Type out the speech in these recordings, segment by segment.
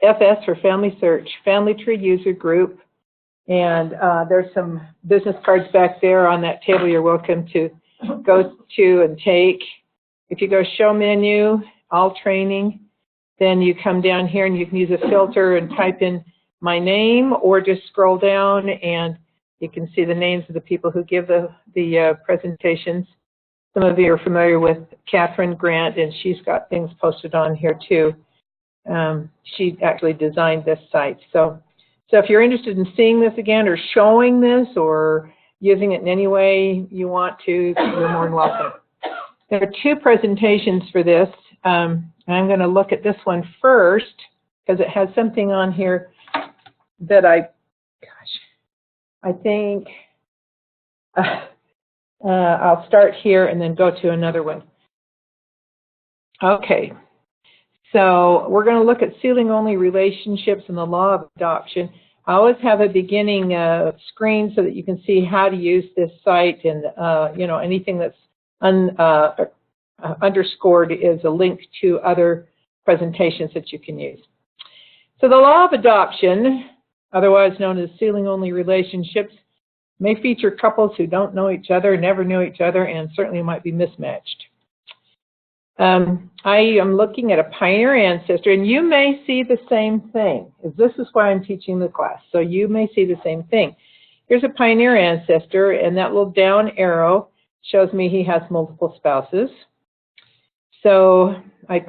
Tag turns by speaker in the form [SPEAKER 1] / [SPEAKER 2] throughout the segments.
[SPEAKER 1] FS for Family Search, Family Tree User Group. And there's some business cards back there on that table you're welcome to go to and take. If you go Show Menu, All Training, then you come down here and you can use a filter and type in my name, or just scroll down and you can see the names of the people who give the presentations. Some of you are familiar with Catherine Grant, and she's got things posted on here too. She actually designed this site. So if you're interested in seeing this again or showing this or using it in any way you want to, you're more than welcome. There are two presentations for this. I'm going to look at this one first because it has something on here that I think I'll start here and then go to another one. Okay. So we're going to look at sealing-only relationships and the law of adoption. I always have a beginning screen so that you can see how to use this site, and you know, anything that's underscored is a link to other presentations that you can use. So the law of adoption, otherwise known as sealing-only relationships, may feature couples who don't know each other, never knew each other, and certainly might be mismatched. I am looking at a pioneer ancestor, and you may see the same thing. This is why I'm teaching the class, so you may see the same thing. Here's a pioneer ancestor, and that little down arrow shows me he has multiple spouses. So I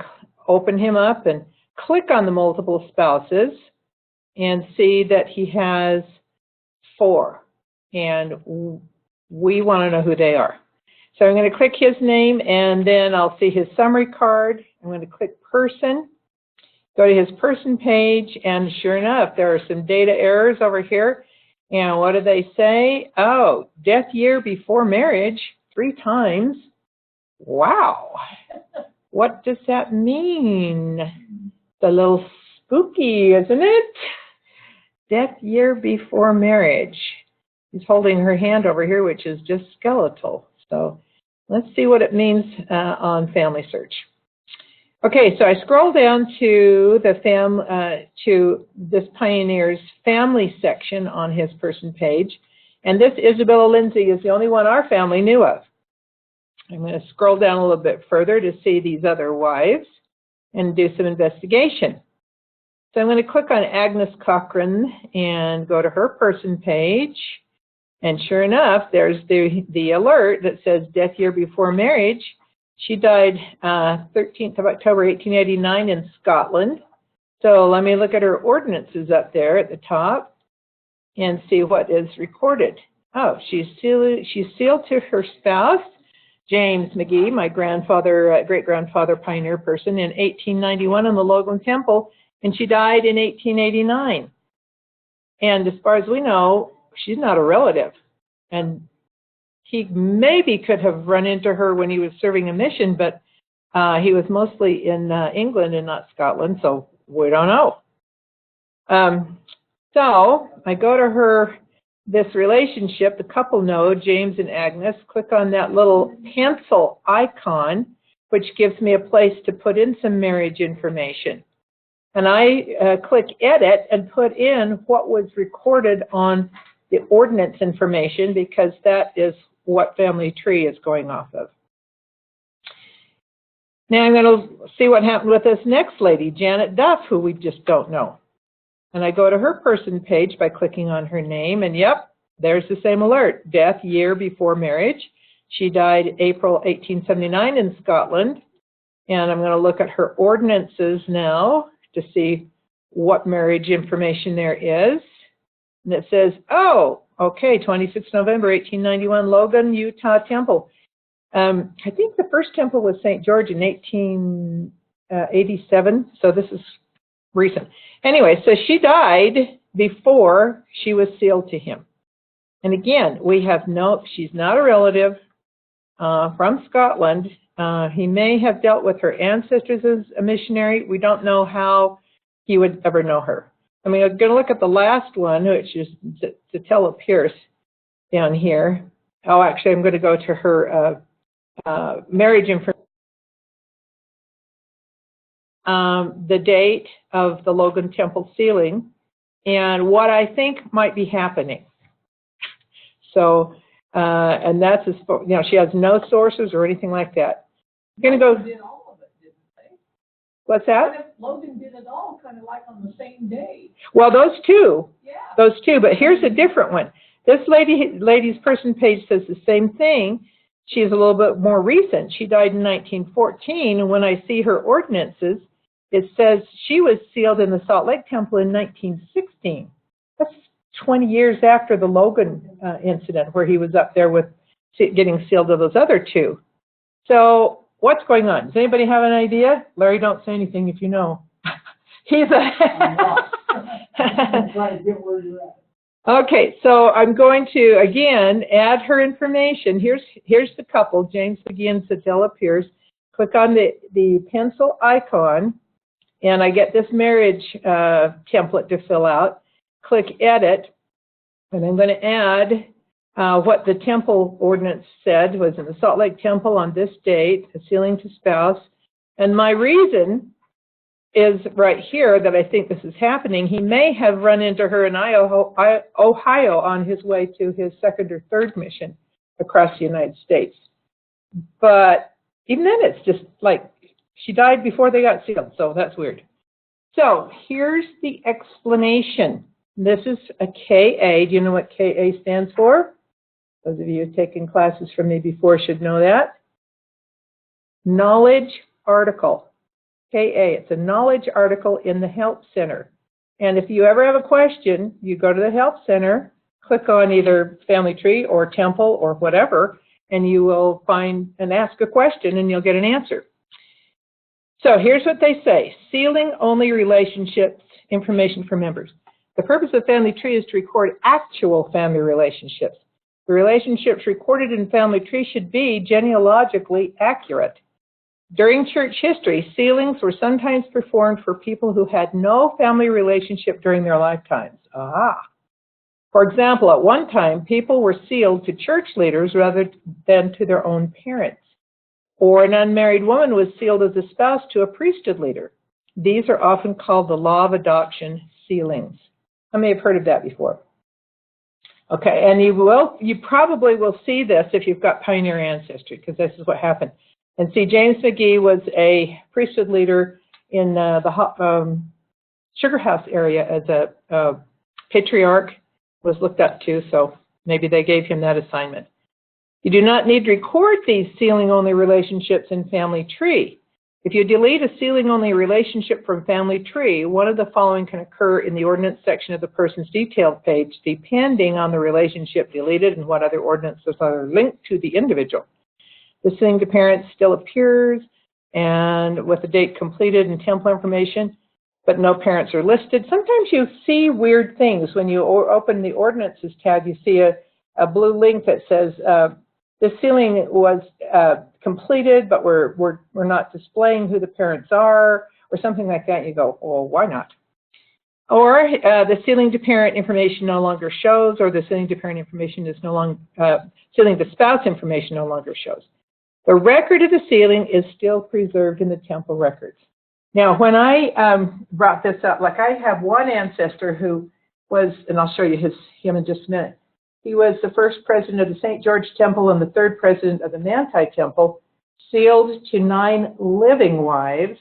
[SPEAKER 1] open him up and click on the multiple spouses and see that he has 4, and we want to know who they are. So I'm going to click his name, and then I'll see his summary card. I'm going to click person, go to his person page, and sure enough, there are some data errors over here. And what do they say? Oh, death year before marriage, 3 times. Wow. What does that mean? It's a little spooky, isn't it? Death year before marriage. She's holding her hand over here, which is just skeletal. So let's see what it means on Family Search. Okay, so I scroll down to the to this pioneer's family section on his person page, and this Isabella Lindsay is the only one our family knew of. I'm going to scroll down a little bit further to see these other wives and do some investigation. So I'm going to click on Agnes Cochran and go to her person page. And sure enough, there's the alert that says death year before marriage. She died 13th of October, 1889 in Scotland. So let me look at her ordinances up there at the top and see what is recorded. Oh, she's sealed to her spouse, James McGee, my grandfather, great-grandfather pioneer person, in 1891 in the Logan Temple, and she died in 1889. And as far as we know, she's not a relative, and he maybe could have run into her when he was serving a mission, but he was mostly in England and not Scotland, so we don't know. So I go to this relationship, the couple node, James and Agnes, click on that little pencil icon, which gives me a place to put in some marriage information. And I click edit and put in what was recorded on the ordinance information, because that is what family tree is going off of. Now I'm going to see what happened with this next lady, Janet Duff, who we just don't know. And I go to her person page by clicking on her name, and yep, there's the same alert, death year before marriage. She died April 1879 in Scotland. And I'm going to look at her ordinances now to see what marriage information there is. And it says, oh, okay, 26 November 1891, Logan, Utah Temple. I think the first temple was St. George in 1887, so this is recent. Anyway, so she died before she was sealed to him. And again, she's not a relative from Scotland. He may have dealt with her ancestors as a missionary. We don't know how he would ever know her. I mean, I'm going to look at the last one, which is Tatella Pierce down here. Oh, actually, I'm going to go to her marriage information. The date, of the Logan Temple sealing and what I think might be happening. So, and that's, she has no sources or anything like that. I'm going to go.
[SPEAKER 2] Did all of it, didn't they?
[SPEAKER 1] What's that?
[SPEAKER 2] Logan did it all kind of like on the same day.
[SPEAKER 1] Well, those two.
[SPEAKER 2] Yeah.
[SPEAKER 1] Those two, but here's a different one. This lady's person page says the same thing. She's a little bit more recent. She died in 1914, and when I see her ordinances, it says she was sealed in the Salt Lake Temple in 1916. That's 20 years after the Logan incident, where he was up there with getting sealed to those other two. So what's going on? Does anybody have an idea? Larry, don't say anything if you know. He's
[SPEAKER 2] I'm trying to get where you're at.
[SPEAKER 1] Okay, so I'm going to, again, add her information. Here's the couple, James McGee and Satella Pierce. Click on the pencil icon, and I get this marriage template to fill out. Click Edit, and I'm going to add what the temple ordinance said was in the Salt Lake Temple on this date, a sealing to spouse. And my reason is right here that I think this is happening. He may have run into her in Ohio on his way to his second or third mission across the United States. But even then, it's just like she died before they got sealed, so that's weird. So here's the explanation. This is a KA. Do you know what KA stands for? Those of you who have taken classes from me before should know that. Knowledge article. KA, it's a knowledge article in the Help Center. And if you ever have a question, you go to the Help Center, click on either Family Tree or Temple or whatever, and you will find and ask a question and you'll get an answer. So here's what they say. Sealing only relationships information for members. The purpose of Family Tree is to record actual family relationships. The relationships recorded in Family Tree should be genealogically accurate. During church history, sealings were sometimes performed for people who had no family relationship during their lifetimes. For example, at one time, people were sealed to church leaders rather than to their own parents. Or an unmarried woman was sealed as a spouse to a priesthood leader. These are often called the law of adoption sealings. How many have heard of that before? Okay, and you probably will see this if you've got pioneer ancestry, because this is what happened. And see, James McGee was a priesthood leader in the Sugar House area as a patriarch, was looked up to, so maybe they gave him that assignment. You do not need to record these sealing-only relationships in Family Tree. If you delete a sealing-only relationship from Family Tree, one of the following can occur in the ordinance section of the person's detailed page, depending on the relationship deleted and what other ordinances are linked to the individual. The sealing to parents still appears, and with the date completed and temple information, but no parents are listed. Sometimes you see weird things. When you open the ordinances tab, you see a blue link that says, this sealing was completed, but we're not displaying who the parents are, or something like that. And you go, well, why not? Or the sealing to parent information no longer shows, or the sealing to parent information is no longer, sealing to spouse information no longer shows. The record of the sealing is still preserved in the temple records. Now, when I brought this up, like I have one ancestor who was, and I'll show you him in just a minute. He was the first president of the St. George Temple and the third president of the Manti Temple, sealed to 9 living wives,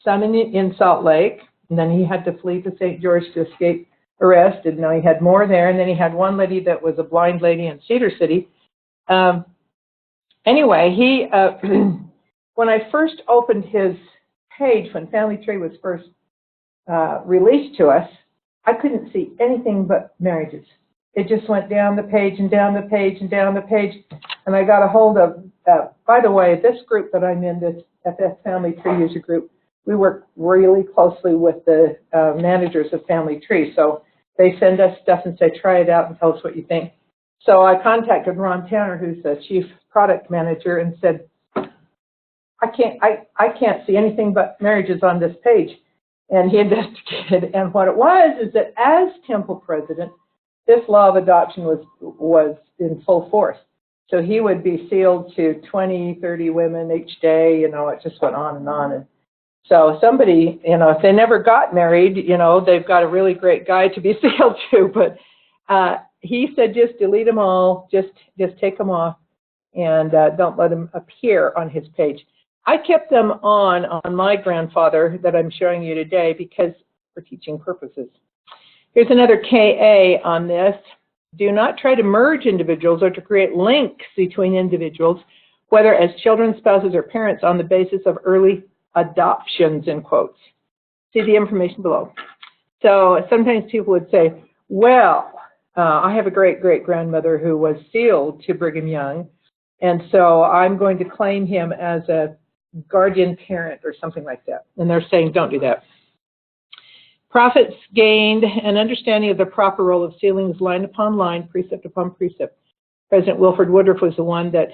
[SPEAKER 1] some in Salt Lake, and then he had to flee to St. George to escape arrest, and now he had more there, and then he had one lady that was a blind lady in Cedar City. Anyway, he, when I first opened his page, when Family Tree was first released to us, I couldn't see anything but marriages. It just went down the page and down the page and down the page, and I got a hold of, by the way, this group that I'm in, this FF Family Tree User Group, we work really closely with the managers of Family Tree, so they send us stuff and say, try it out and tell us what you think. So I contacted Ron Tanner, who's the chief product manager, and said, I can't see anything but marriages on this page. And he investigated, and what it was is that as temple president, this law of adoption was in full force. So he would be sealed to 20, 30 women each day, you know, it just went on. And So somebody, if they never got married, they've got a really great guy to be sealed to. But he said just delete them all, just take them off, and don't let them appear on his page. I kept them on my grandfather that I'm showing you today because for teaching purposes. Here's another KA on this. Do not try to merge individuals or to create links between individuals, whether as children, spouses, or parents, on the basis of early adoptions, in quotes. See the information below. So sometimes people would say, well, I have a great-great-grandmother who was sealed to Brigham Young, and so I'm going to claim him as a guardian parent or something like that. And they're saying, don't do that. Prophets gained an understanding of the proper role of sealings line upon line, precept upon precept. President Wilford Woodruff was the one that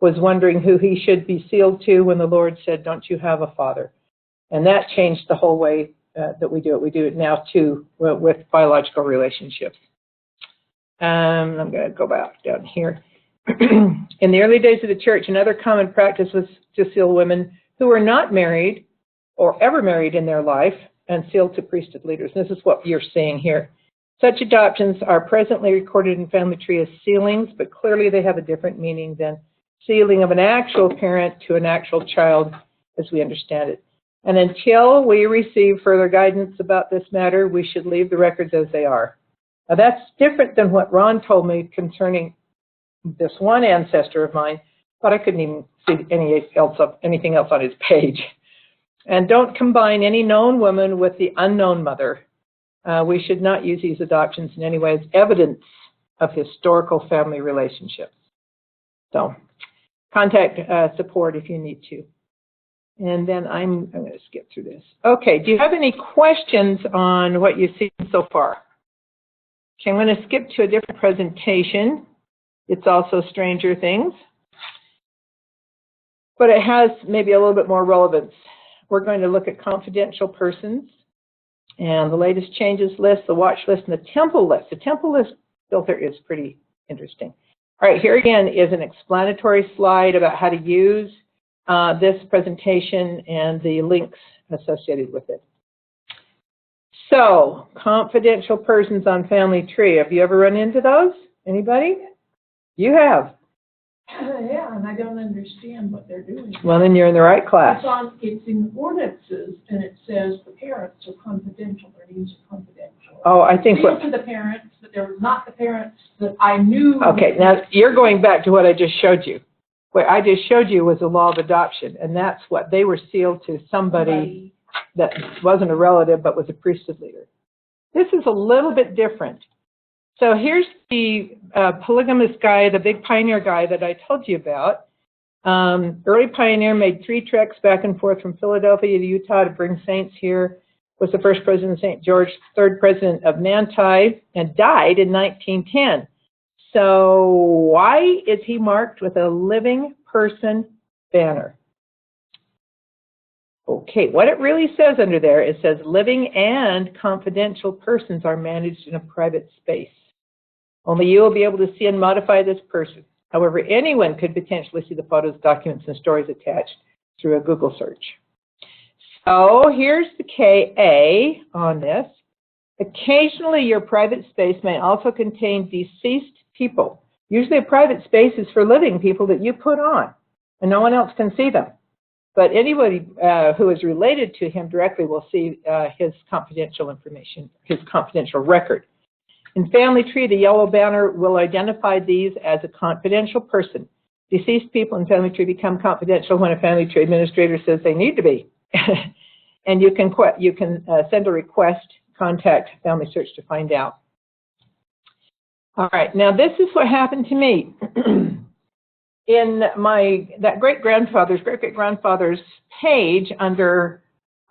[SPEAKER 1] was wondering who he should be sealed to when the Lord said, don't you have a father? And that changed the whole way that we do it. We do it now, too, with biological relationships. I'm going to go back down here. In the early days of the church, another common practice was to seal women who were not married or ever married in their life and sealed to priesthood leaders. And this is what you're seeing here. Such adoptions are presently recorded in family tree as sealings, but clearly they have a different meaning than sealing of an actual parent to an actual child as we understand it. And until we receive further guidance about this matter, we should leave the records as they are. Now that's different than what Ron told me concerning this one ancestor of mine, but I couldn't even see anything else on his page. And don't combine any known woman with the unknown mother. We should not use these adoptions in any way as evidence of historical family relationships. So contact support if you need to. And then I'm going to skip through this. Okay, do you have any questions on what you've seen so far? Okay, I'm going to skip to a different presentation. It's also Stranger Things, but it has maybe a little bit more relevance. We're going to look at confidential persons and the latest changes list, the watch list, and the temple list. The temple list filter is pretty interesting. All right, here again is an explanatory slide about how to use this presentation and the links associated with it. So, confidential persons on family tree. Have you ever run into those? Anybody? You have.
[SPEAKER 2] Yeah, and I don't understand what they're doing.
[SPEAKER 1] Well, then you're in the right class.
[SPEAKER 2] It's in ordinances, and it says the parents are confidential. Their names are confidential.
[SPEAKER 1] Oh, I think
[SPEAKER 2] what to the parents, but they were not the parents that I knew.
[SPEAKER 1] Okay, now you're going back to what I just showed you. What I just showed you was the law of adoption, and that's what they were sealed to somebody that wasn't a relative but was a priesthood leader. This is a little bit different. So here's the polygamous guy, the big pioneer guy that I told you about. Early pioneer, made 3 treks back and forth from Philadelphia to Utah to bring saints here. Was the first president of St. George, 3rd president of Manti, and died in 1910. So why is he marked with a living person banner? Okay, what it really says under there, it says living and confidential persons are managed in a private space. Only you will be able to see and modify this person. However, anyone could potentially see the photos, documents, and stories attached through a Google search. So here's the KA on this. Occasionally, your private space may also contain deceased people. Usually a private space is for living people that you put on, and no one else can see them. But anybody who is related to him directly will see his confidential information, his confidential record. In Family Tree, the yellow banner will identify these as a confidential person. Deceased people in Family Tree become confidential when a Family Tree administrator says they need to be. And you can send a request, contact Family Search to find out. All right, now this is what happened to me. In that great-great-grandfather's page under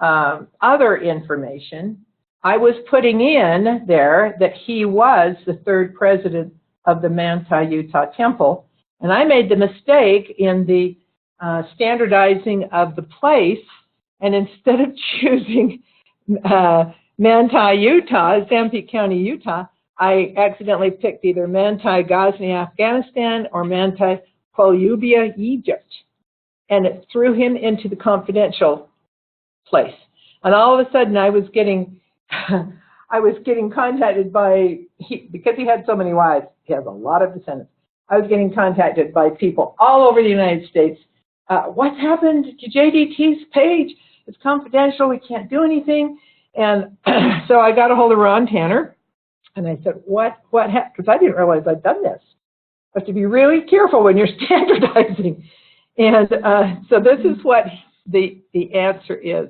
[SPEAKER 1] other information, I was putting in there that he was the 3rd president of the Manti, Utah Temple, and I made the mistake in the standardizing of the place, and instead of choosing Manti, Utah, Sanpete County, Utah, I accidentally picked either Manti, Ghazni, Afghanistan, or Manti, Polyubia, Egypt, and it threw him into the confidential place. And all of a sudden I was getting, I was getting contacted by, because he had so many wives, he has a lot of descendants. I was getting contacted by people all over the United States. What's happened to JDT's page? It's confidential. We can't do anything. And so I got a hold of Ron Tanner, and I said, what happened? Because I didn't realize I'd done this. You have to be really careful when you're standardizing. And so this is what the answer is.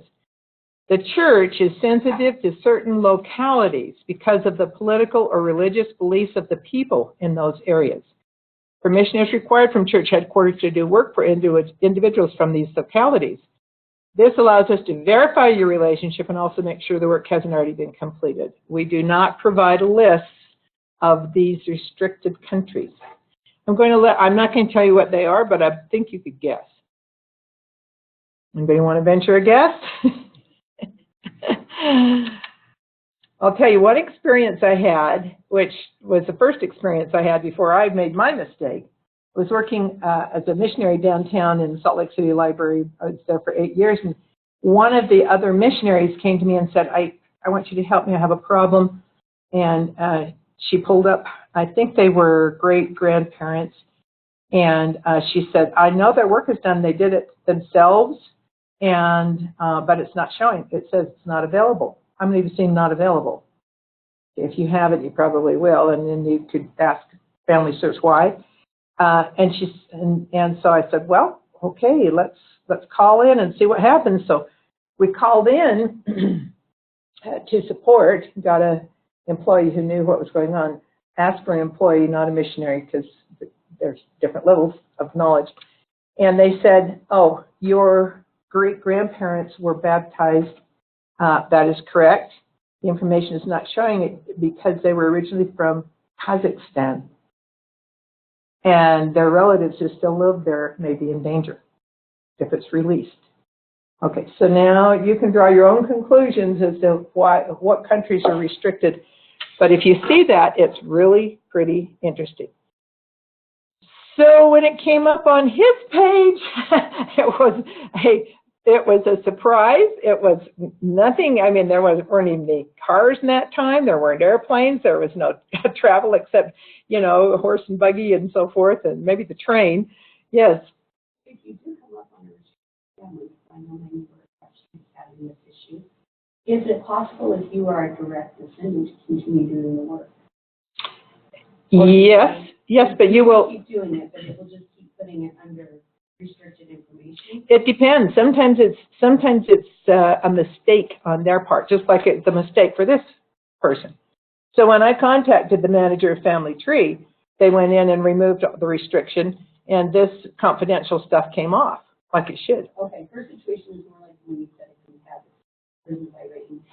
[SPEAKER 1] The church is sensitive to certain localities because of the political or religious beliefs of the people in those areas. Permission is required from church headquarters to do work for individuals from these localities. This allows us to verify your relationship and also make sure the work hasn't already been completed. We do not provide a list of these restricted countries. I'm not going to tell you what they are, but I think you could guess. Anybody want to venture a guess? I'll tell you one experience I had, which was the first experience I had before I made my mistake. I was working as a missionary downtown in the Salt Lake City Library. I was there for 8 years, and one of the other missionaries came to me and said, I want you to help me, I have a problem. And she pulled up, I think they were great-grandparents, and she said, I know their work is done, they did it themselves, and but it's not showing. It says it's not available. How many of you have seen not available? If you haven't, you probably will, and then you could ask Family Search why. And so I said, well, okay, let's call in and see what happens. So we called in to support, got an employee who knew what was going on, asked for an employee, not a missionary, because there's different levels of knowledge. And they said, oh, your great-grandparents were baptized. That is correct. The information is not showing it because they were originally from Kazakhstan. And their relatives who still live there may be in danger if it's released. Okay, so now you can draw your own conclusions as to what countries are restricted. But if you see that, it's really pretty interesting. So when it came up on his page, it was a surprise. It was nothing. I mean, there weren't even any cars in that time. There weren't airplanes. There was no travel except, a horse and buggy and so forth, and maybe the train. Yes.
[SPEAKER 3] If you do come up on a family, I know many were having this issue. Is it possible if you are a direct descendant to continue doing the work?
[SPEAKER 1] Yes, but you will
[SPEAKER 3] keep doing it, but it will just keep putting it under restricted information.
[SPEAKER 1] It depends. Sometimes it's a mistake on their part, just like it's a mistake for this person. So when I contacted the manager of Family Tree, they went in and removed the restriction, and this confidential stuff came off, like it should.
[SPEAKER 3] Okay, her situation is more like when you said it can have prison by rating.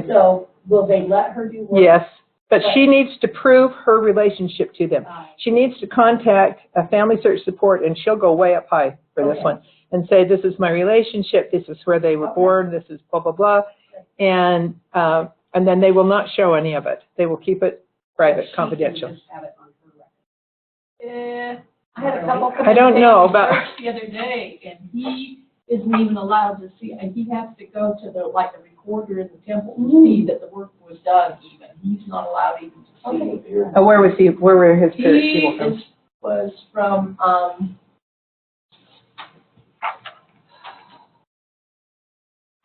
[SPEAKER 1] So
[SPEAKER 3] will they let her do work?
[SPEAKER 1] Yes, but she needs to prove her relationship to them. She needs to contact a Family Search Support, and she'll go way up high for this one and say, this is my relationship, this is where they were born, this is blah, blah, blah. And then they will not show any of it. They will keep it private, confidential.
[SPEAKER 3] Just have it on her record.
[SPEAKER 2] I had a couple.
[SPEAKER 1] I don't know about
[SPEAKER 2] the other day, and he isn't even allowed to see. And he has to go to the recorder in the temple to see that the work was done. Even he's not allowed even to see.
[SPEAKER 1] where was he? Where were his people from?
[SPEAKER 2] He was from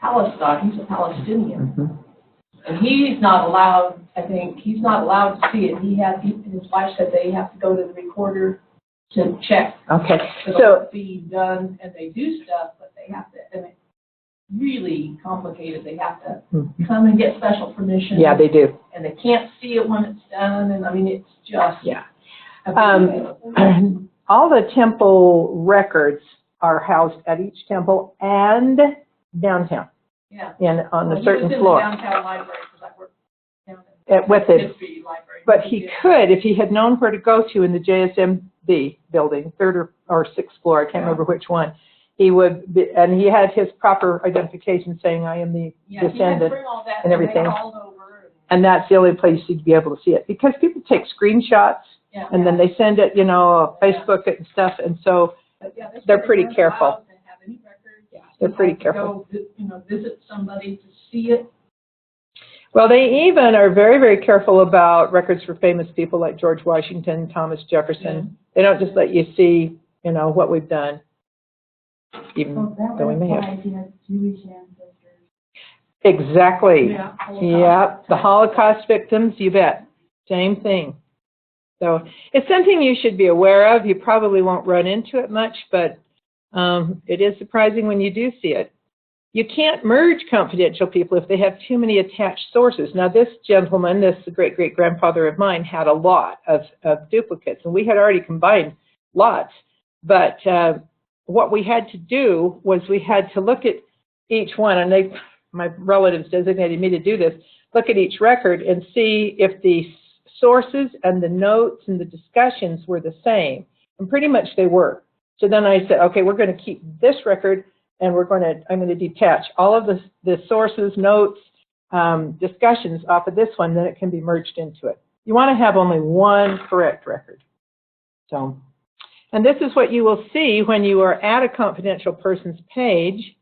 [SPEAKER 2] Palestine. He's a Palestinian.
[SPEAKER 1] Mm-hmm.
[SPEAKER 2] And he's not allowed, I think, he's not allowed to see it. His wife said they have to go to the recorder to check.
[SPEAKER 1] Okay.
[SPEAKER 2] So it's being done, and they do stuff, but they have to, and it's really complicated. They have to come and get special permission.
[SPEAKER 1] Yeah, they do.
[SPEAKER 2] And they can't see it when it's done, and I mean, it's just.
[SPEAKER 1] Yeah. All the temple records are housed at each temple and downtown.
[SPEAKER 2] Yeah.
[SPEAKER 1] On a certain floor.
[SPEAKER 2] He was in the downtown library, because I worked down
[SPEAKER 1] with
[SPEAKER 2] in the
[SPEAKER 1] it.
[SPEAKER 2] history library.
[SPEAKER 1] But he could, if he had known where to go to in the JSMB building, 3rd or 6th floor, I can't remember which one, he would be, and he had his proper identification saying, I am the descendant,
[SPEAKER 2] he had to bring all that,
[SPEAKER 1] and everything.
[SPEAKER 2] They called over
[SPEAKER 1] and that's the only place you'd be able to see it. Because people take screenshots, and then they send it, Facebook it and stuff, and so they're pretty careful. They're pretty
[SPEAKER 2] Have to
[SPEAKER 1] careful.
[SPEAKER 2] go, visit somebody to see it.
[SPEAKER 1] Well, they even are very, very careful about records for famous people like George Washington, Thomas Jefferson.
[SPEAKER 2] Yeah.
[SPEAKER 1] They don't just let you see, what we've done, even
[SPEAKER 3] So
[SPEAKER 1] though we
[SPEAKER 3] that
[SPEAKER 1] may have.
[SPEAKER 3] applies, you have Jewish ancestors.
[SPEAKER 1] Exactly.
[SPEAKER 2] Yeah.
[SPEAKER 1] Yep, the Holocaust victims, you bet. Same thing. So it's something you should be aware of. You probably won't run into it much, but it is surprising when you do see it. You can't merge confidential people if they have too many attached sources. Now, this gentleman, this great-great-grandfather of mine, had a lot of duplicates, and we had already combined lots. But what we had to do was we had to look at each one, and my relatives designated me to do this, look at each record and see if the sources and the notes and the discussions were the same. And pretty much they were. So then I said, okay, we're going to keep this record, and I'm going to detach all of the sources, notes, discussions off of this one, then it can be merged into it. You want to have only one correct record. So, and this is what you will see when you are at a confidential person's page,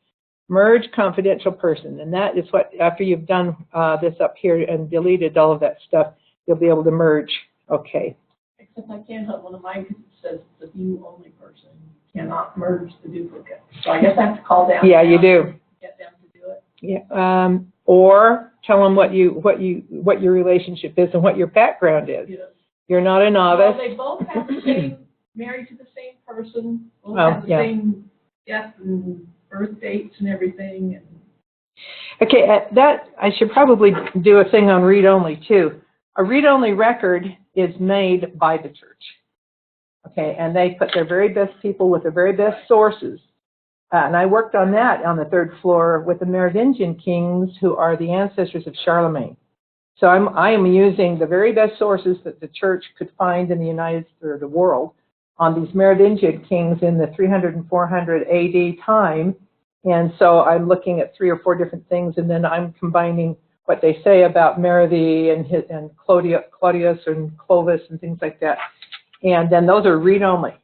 [SPEAKER 1] merge confidential person. And that is what, after you've done this up here and deleted all of that stuff, you'll be able to merge. Okay.
[SPEAKER 2] Except I can't help one of mine because it says the view only person. You cannot merge the duplicate. So I guess I have to call down.
[SPEAKER 1] Yeah, you do.
[SPEAKER 2] Get them to do it.
[SPEAKER 1] Yeah. Or tell them what your relationship is and what your background is.
[SPEAKER 2] Yeah.
[SPEAKER 1] You're not a novice.
[SPEAKER 2] Well, they both have the same, married to the same person. Both
[SPEAKER 1] Oh,
[SPEAKER 2] have the
[SPEAKER 1] yeah.
[SPEAKER 2] same death and birth dates and everything. And
[SPEAKER 1] Okay, that I should probably do a thing on read-only too. A read-only record is made by the church. Okay, and they put their very best people with their very best sources. And I worked on that on the third floor with the Merovingian kings, who are the ancestors of Charlemagne. So I am using the very best sources that the church could find in the world on these Merovingian kings in the 300 and 400 AD time. And so I'm looking at 3 or 4 different things, and then I'm combining what they say about Merovee and Claudius and Clovis and things like that. And then those are read-only.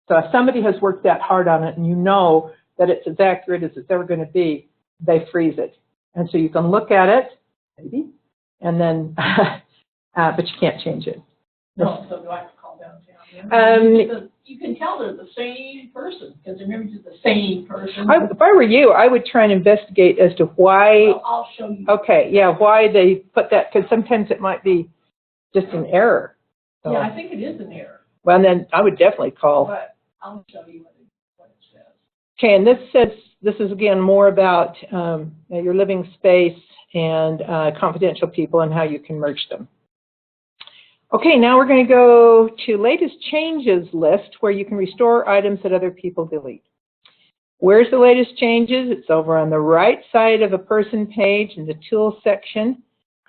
[SPEAKER 1] So if somebody has worked that hard on it and you know that it's as accurate as it's ever going to be, they freeze it. And so you can look at it, maybe, and then, but you can't change it.
[SPEAKER 2] no, so do I have to call down? You can tell they're the same person because they're married to the same person.
[SPEAKER 1] If I were you, I would try and investigate as to why.
[SPEAKER 2] Well, I'll show you.
[SPEAKER 1] Okay, yeah, why they put that, because sometimes it might be just an error. So,
[SPEAKER 2] Yeah, I think it is an error,
[SPEAKER 1] well, then I would definitely call.
[SPEAKER 2] but I'll show you what it says.
[SPEAKER 1] Okay, and this is again more about your living space and confidential people and how you can merge them. Okay, now we're going to go to latest changes list, where you can restore items that other people delete. Where's the latest changes? It's over on the right side of a person page in the tools section.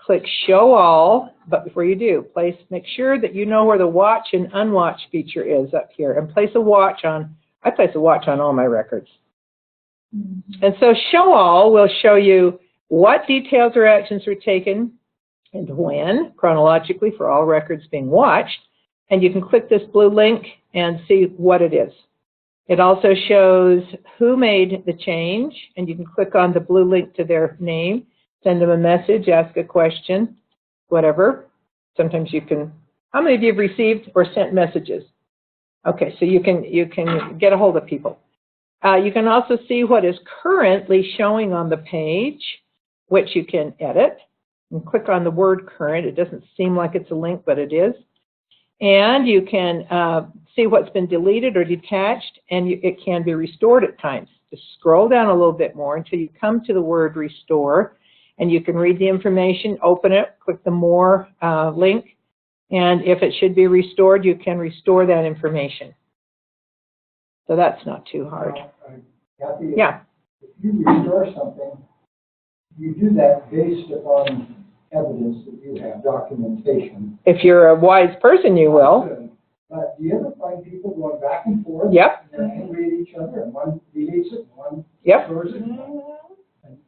[SPEAKER 1] Click show all, but before you do, make sure that you know where the watch and unwatch feature is up here, and place a watch on. I place a watch on all my records. Mm-hmm. And so show all will show you what details or actions were taken and when, chronologically for all records being watched. And you can click this blue link and see what it is. It also shows who made the change, and you can click on the blue link to their name, send them a message, ask a question, whatever. Sometimes you can, how many of you have received or sent messages? Okay, so you can get a hold of people. You can also see what is currently showing on the page, which you can edit. And click on the word current. It doesn't seem like it's a link, but it is. And you can see what's been deleted or detached, and it can be restored at times. Just scroll down a little bit more until you come to the word restore, and you can read the information, open it, click the more link, and if it should be restored, you can restore that information. So that's not too hard.
[SPEAKER 4] Kathy,
[SPEAKER 1] Yeah.
[SPEAKER 4] If you restore something, you do that based upon evidence that you have, documentation.
[SPEAKER 1] If you're a wise person, you will.
[SPEAKER 4] But do you ever find people going back and forth?
[SPEAKER 1] Yep.
[SPEAKER 4] And they're angry at each other, and one deletes it, and one
[SPEAKER 1] Yep.
[SPEAKER 4] restores it? And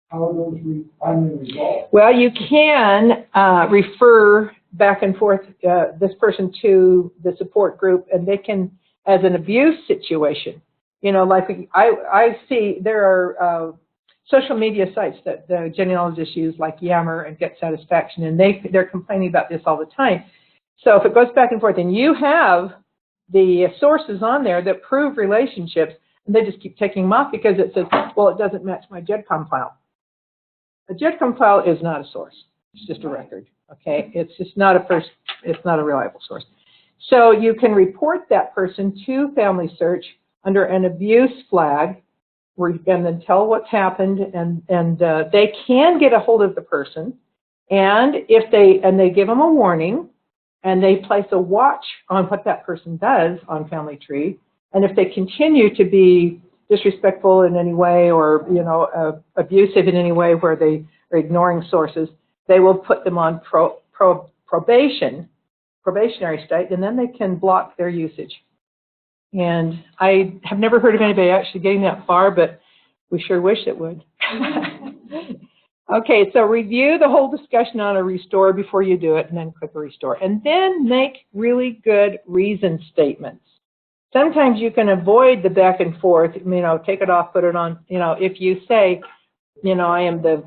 [SPEAKER 4] how are those finally resolved?
[SPEAKER 1] Well, you can refer back and forth this person to the support group, and they can, as an abuse situation, You know, like I see there are social media sites that the genealogists use, like Yammer and Get Satisfaction, and they're complaining about this all the time. So if it goes back and forth, and you have the sources on there that prove relationships, and they just keep taking them off because it says, well, it doesn't match my GEDCOM file. A GEDCOM file is not a source. It's just a record, okay? It's just not it's not a reliable source. So you can report that person to Family Search under an abuse flag, and then tell what's happened, and they can get a hold of the person, and if they give them a warning, and they place a watch on what that person does on Family Tree, and if they continue to be disrespectful in any way, or abusive in any way where they are ignoring sources, they will put them on probationary state, and then they can block their usage. And I have never heard of anybody actually getting that far, but we sure wish it would. Okay, so review the whole discussion on a restore before you do it, and then click a restore. And then make really good reason statements. Sometimes you can avoid the back and forth, take it off, put it on. If you say, I am the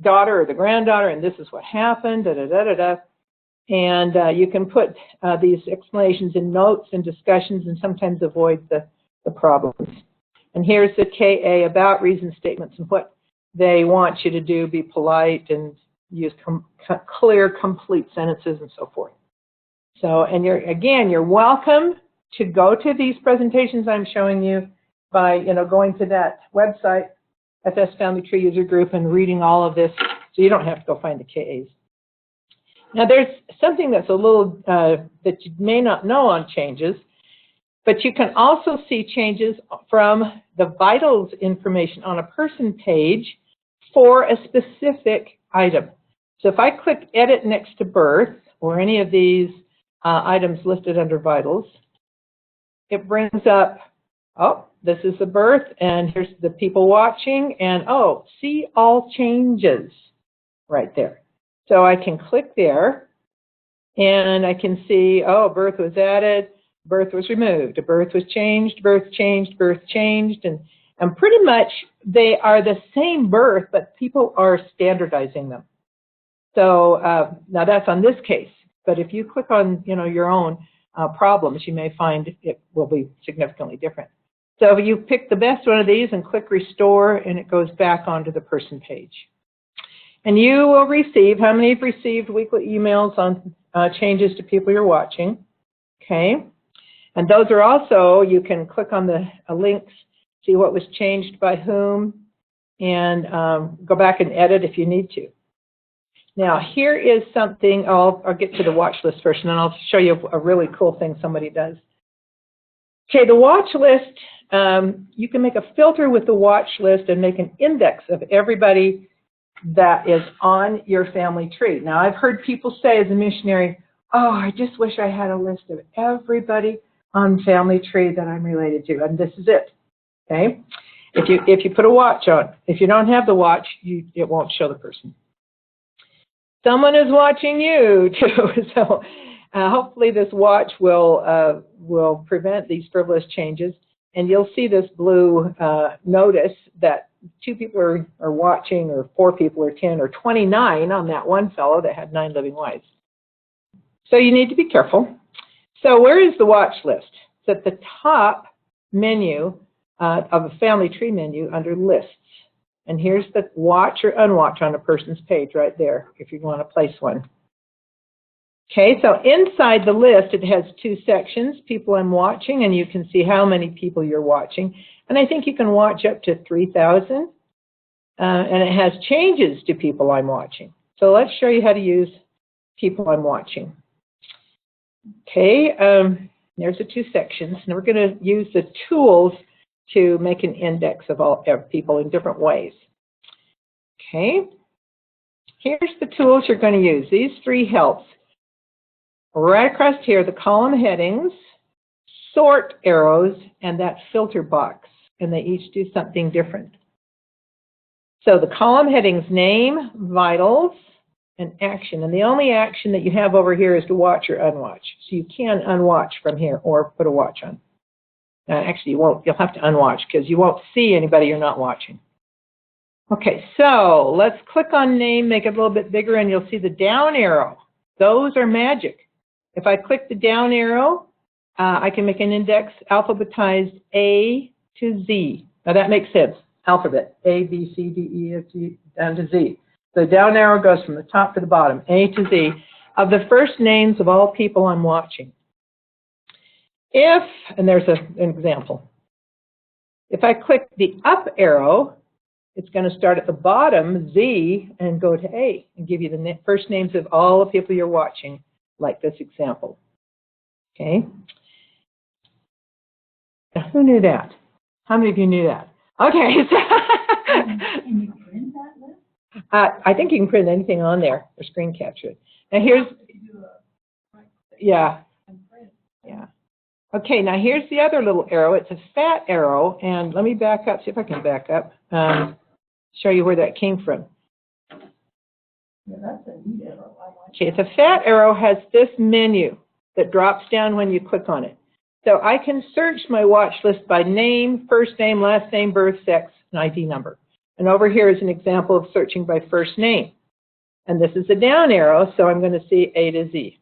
[SPEAKER 1] daughter or the granddaughter, and this is what happened, da-da-da-da-da. And you can put these explanations in notes and discussions, and sometimes avoid the problems. And here's the KA about reason statements and what they want you to do. Be polite and use clear, complete sentences and so forth. So, and you're welcome to go to these presentations I'm showing you by, going to that website, FS Family Tree User Group, and reading all of this, so you don't have to go find the KAs. Now, there's something that's a little that you may not know on changes, but you can also see changes from the vitals information on a person page for a specific item. So if I click Edit next to Birth, or any of these items listed under vitals, it brings up, oh, this is the birth, and here's the people watching, and oh, see all changes right there. So I can click there, and I can see, oh, birth was added, birth was removed, a birth was changed, birth changed, birth changed, and pretty much they are the same birth, but people are standardizing them. So now that's on this case, but if you click on your own problems, you may find it will be significantly different. So you pick the best one of these and click Restore, and it goes back onto the person page. And you will receive, how many have received weekly emails on changes to people you're watching? Okay. And those are also, you can click on the links, see what was changed by whom, and go back and edit if you need to. Now, here is something, I'll get to the watch list first, and then I'll show you a really cool thing somebody does. Okay, the watch list, you can make a filter with the watch list and make an index of everybody that is on your family tree. Now, I've heard people say as a missionary, oh, I just wish I had a list of everybody on family tree that I'm related to, and this is it, okay? If you put a watch on, if you don't have the watch, it won't show the person. Someone is watching you too, so hopefully this watch will prevent these frivolous changes, and you'll see this blue notice that 2 people are watching, or 4 people, or 10, or 29 on that one fellow that had 9 living wives. So you need to be careful. So where is the watch list? It's at the top menu of a family tree menu under lists. And here's the watch or unwatch on a person's page right there, if you want to place one. Okay, so inside the list, it has 2 sections, people I'm watching, and you can see how many people you're watching. And I think you can watch up to 3,000. And it has changes to people I'm watching. So let's show you how to use people I'm watching. Okay, there's the 2 sections. And we're going to use the tools to make an index of all people in different ways. Okay, here's the tools you're going to use. These 3 helps. Right across here, the column headings, sort arrows, and that filter box. And they each do something different. So the column headings, name, vitals, and action. And the only action that you have over here is to watch or unwatch. So you can unwatch from here or put a watch on. Actually, you won't. You'll have to unwatch because you won't see anybody you're not watching. Okay, so let's click on name, make it a little bit bigger, and you'll see the down arrow. Those are magic. If I click the down arrow, I can make an index alphabetized A to Z. Now that makes sense. Alphabet, A, B, C, D, E, F, G, down to Z. The down arrow goes from the top to the bottom, A to Z, of the first names of all people I'm watching. If, and there's an example, if I click the up arrow, it's going to start at the bottom, Z, and go to A, and give you the first names of all the people you're watching, like this example. Okay? Now, who knew that? How many of you knew that? Okay.
[SPEAKER 2] Can you print that list?
[SPEAKER 1] I think you can print anything on there or screen capture it. Now here's, yeah. Okay, now here's the other little arrow. It's a fat arrow, and let me back up, see if I can back up, show you where that came from.
[SPEAKER 2] Yeah, that's a neat arrow. I like
[SPEAKER 1] Okay, it's a fat arrow, has this menu that drops down when you click on it. So I can search my watch list by name, first name, last name, birth, sex, and ID number. And over here is an example of searching by first name. And this is a down arrow, so I'm going to see A to Z,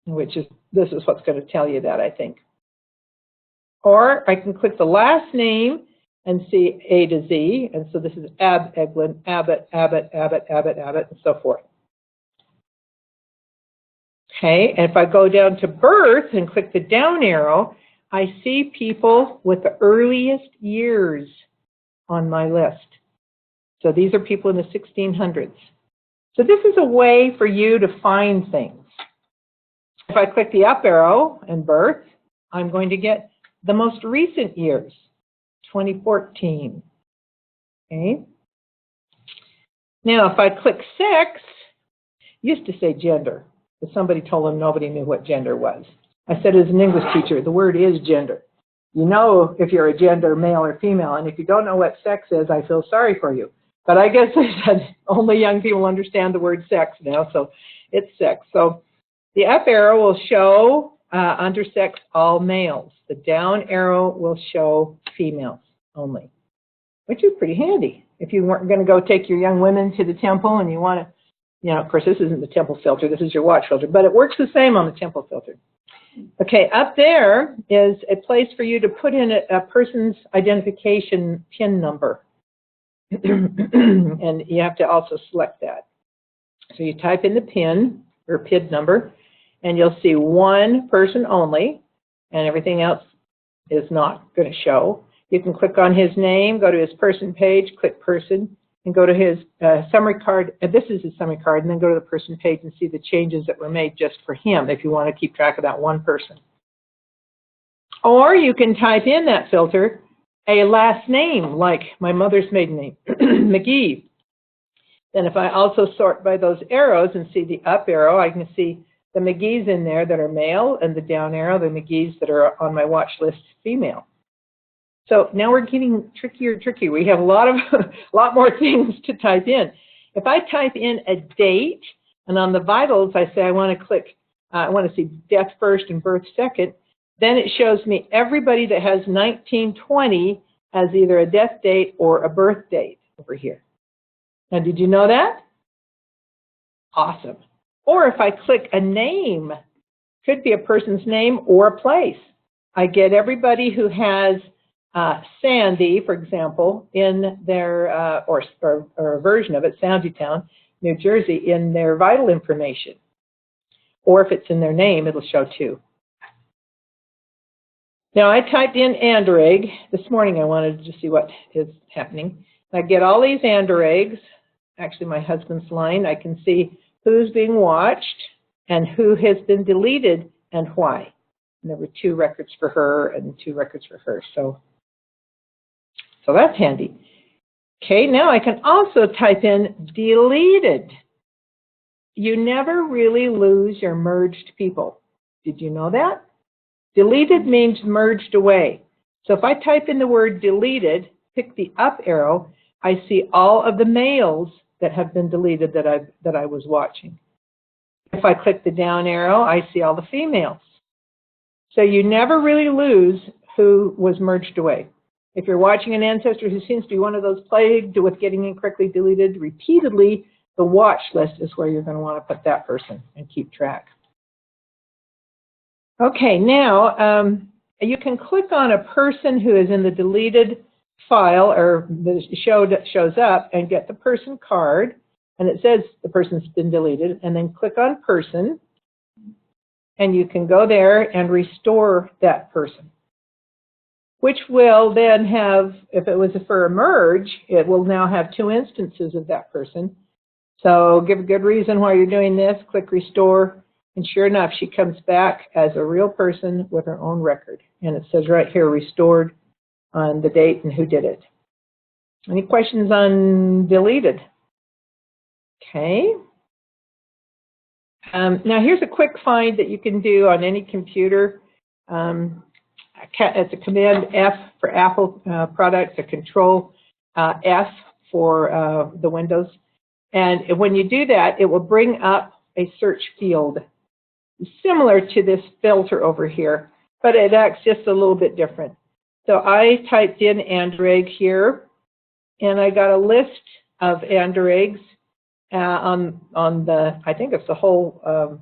[SPEAKER 1] which is, this is what's going to tell you that, I think. Or I can click the last name and see A to Z, and so this is Eglin, Abbott, Abbott, Abbott, Abbott, Abbott, and so forth. Okay, and if I go down to birth and click the down arrow, I see people with the earliest years on my list. So these are people in the 1600s. So this is a way for you to find things. If I click the up arrow and birth, I'm going to get the most recent years, 2014. Okay. Now, if I click sex, used to say gender, but somebody told them nobody knew what gender was. I said, as an English teacher, the word is gender. You know if you're a gender, male or female, and if you don't know what sex is, I feel sorry for you. But I guess I said only young people understand the word sex now, so it's sex. So the up arrow will show under sex all males. The down arrow will show females only, which is pretty handy. If you weren't going to go take your young women to the temple and you want to, you know, of course, this isn't the temple filter, this is your watch filter, but it works the same on the temple filter. Okay, up there is a place for you to put in a person's identification PIN number. And you have to also select that. So you type in the PIN or PIN number, and you'll see one person only, and everything else is not going to show. You can click on his name, go to his person page, click person, and go to his summary card. This is his summary card, and then go to the person page and see the changes that were made just for him if you want to keep track of that one person. Or you can type in that filter a last name, like my mother's maiden name, McGee. Then if I also sort by those arrows and see the up arrow, I can see the McGees in there that are male, and the down arrow, the McGees that are on my watch list, female. So now we're getting trickier and trickier. We have a lot more things to type in. If I type in a date, and on the vitals I say I want to click, I want to see death first and birth second, then it shows me everybody that has 1920 as either a death date or a birth date over here. Now, did you know that? Awesome. Or if I click a name, could be a person's name or a place. I get everybody who has Sandy, for example, in their, or a version of it, Sandytown, New Jersey, in their vital information. Or if it's in their name, it'll show too. Now, I typed in Anderegg. This morning I wanted to see what is happening. I get all these Andereggs, actually my husband's line. I can see who's being watched and who has been deleted and why. And there were 2 records for her and 2 records for her. So that's handy. Okay, now I can also type in deleted. You never really lose your merged people. Did you know that? Deleted means merged away. So if I type in the word deleted, pick the up arrow, I see all of the males that have been deleted that I was watching. If I click the down arrow, I see all the females. So you never really lose who was merged away. If you're watching an ancestor who seems to be one of those plagued with getting incorrectly deleted repeatedly, the watch list is where you're going to want to put that person and keep track. Okay, now you can click on a person who is in the deleted file or that shows up and get the person card, and it says the person's been deleted, and then click on person, and you can go there and restore that person, which will then have, if it was for a merge, it will now have 2 instances of that person. So give a good reason why you're doing this, click restore, and sure enough, she comes back as a real person with her own record. And it says right here, restored on the date and who did it. Any questions on deleted? Okay. Now here's a quick find that you can do on any computer. It's a Command F for Apple products, a Control F for the Windows. And when you do that, it will bring up a search field similar to this filter over here, but it acts just a little bit different. So I typed in Android here, and I got a list of Androids on the, I think it's the whole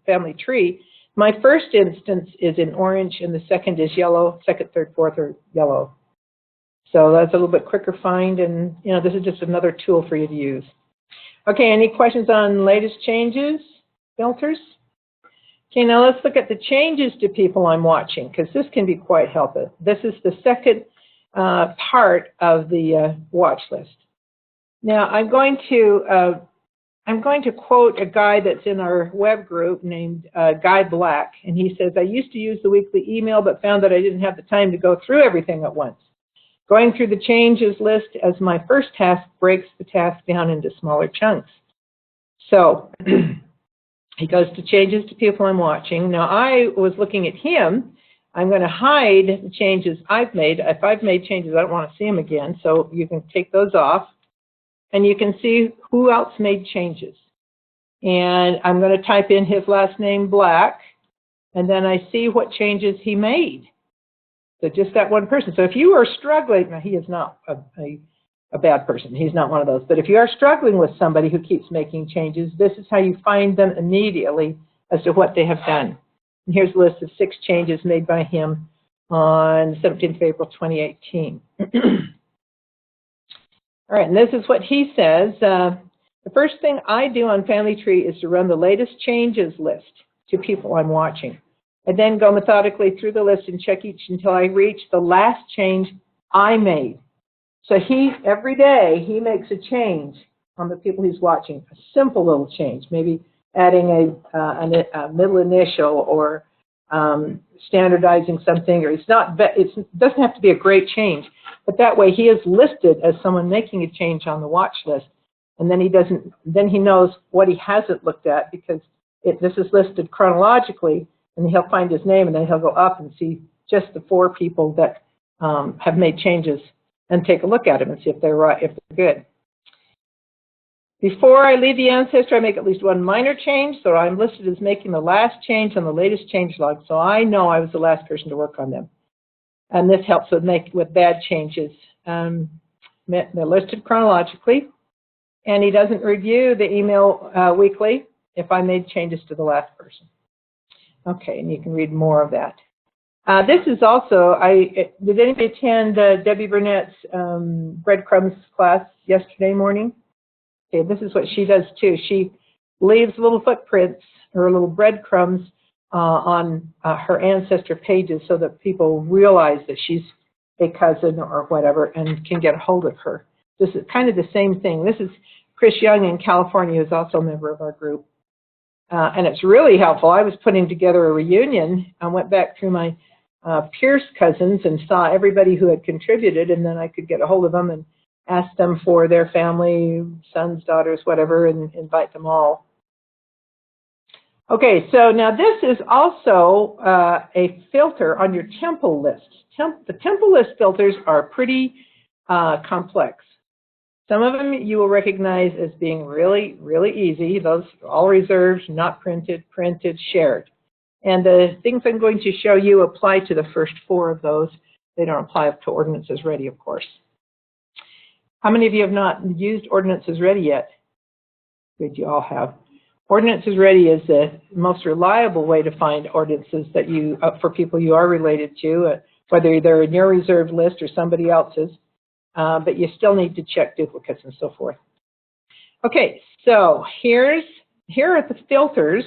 [SPEAKER 1] family tree. My first instance is in orange, and the second is yellow. Second, third, fourth are yellow. So that's a little bit quicker find, and this is just another tool for you to use. Okay, any questions on latest changes, filters? Okay, now let's look at the changes to people I'm watching, because this can be quite helpful. This is the second part of the watch list. Now I'm going to quote a guy that's in our web group named Guy Black, and he says, I used to use the weekly email, but found that I didn't have the time to go through everything at once. Going through the changes list as my first task breaks the task down into smaller chunks. So he goes to changes to people I'm watching. Now I was looking at him. I'm going to hide the changes I've made. If I've made changes, I don't want to see them again. So you can take those off. And you can see who else made changes. And I'm going to type in his last name, Black, and then I see what changes he made. So just that one person. So if you are struggling, now he is not a bad person. He's not one of those. But if you are struggling with somebody who keeps making changes, this is how you find them immediately as to what they have done. And here's a list of 6 changes made by him on 17th of April, 2018. All right, and this is what he says. The first thing I do on Family Tree is to run the latest changes list to people I'm watching. I then go methodically through the list and check each until I reach the last change I made. So every day, he makes a change on the people he's watching, a simple little change, maybe adding a middle initial or standardizing something, or it doesn't have to be a great change, but that way he is listed as someone making a change on the watch list, and then he knows what he hasn't looked at, because this is listed chronologically, and he'll find his name, and then he'll go up and see just the 4 people that have made changes, and take a look at them and see if they're right, if they're good. Before I leave the ancestor, I make at least one minor change, so I'm listed as making the last change on the latest change log, so I know I was the last person to work on them. And this helps with bad changes. They're listed chronologically, and he doesn't review the email weekly if I made changes to the last person. Okay, and you can read more of that. This is also, did anybody attend Debbie Burnett's breadcrumbs class yesterday morning? Okay, this is what she does too. She leaves little footprints or little breadcrumbs on her ancestor pages so that people realize that she's a cousin or whatever and can get a hold of her. This is kind of the same thing. This is Chris Young in California, who's also a member of our group. And it's really helpful. I was putting together a reunion. I went back through my Pierce cousins and saw everybody who had contributed, and then I could get a hold of them and ask them for their family, sons, daughters, whatever, and invite them all. Okay, so now this is also a filter on your temple list. The temple list filters are pretty complex. Some of them you will recognize as being really, really easy. Those are all reserved, not printed, printed, shared. And the things I'm going to show you apply to the first 4 of those. They don't apply to Ordinances Ready, of course. How many of you have not used Ordinances Ready yet? Good, you all have. Ordinances Ready is the most reliable way to find ordinances that you, for people you are related to, whether they're in your reserved list or somebody else's, but you still need to check duplicates and so forth. Okay, so here are the filters.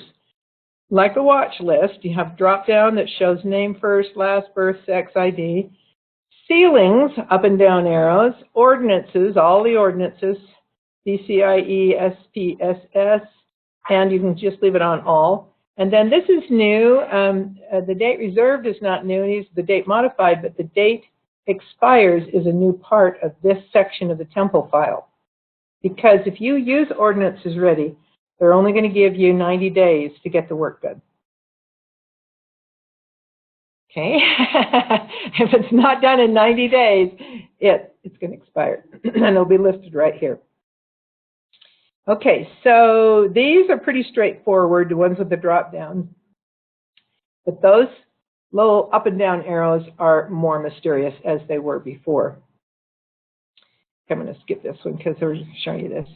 [SPEAKER 1] Like a watch list, you have drop down that shows name first, last, birth, sex, ID. Sealings, up and down arrows. Ordinances, all the ordinances, DCIE, SPSS, and you can just leave it on all. And then this is new. The date reserved is not new. It is the date modified, but the date expires is a new part of this section of the temple file. Because if you use Ordinances Ready, they're only going to give you 90 days to get the work done. Okay? If it's not done in 90 days, it's going to expire. And it'll be listed right here. Okay, so these are pretty straightforward, the ones with the drop down. But those little up and down arrows are more mysterious as they were before. I'm going to skip this one because they're showing you this.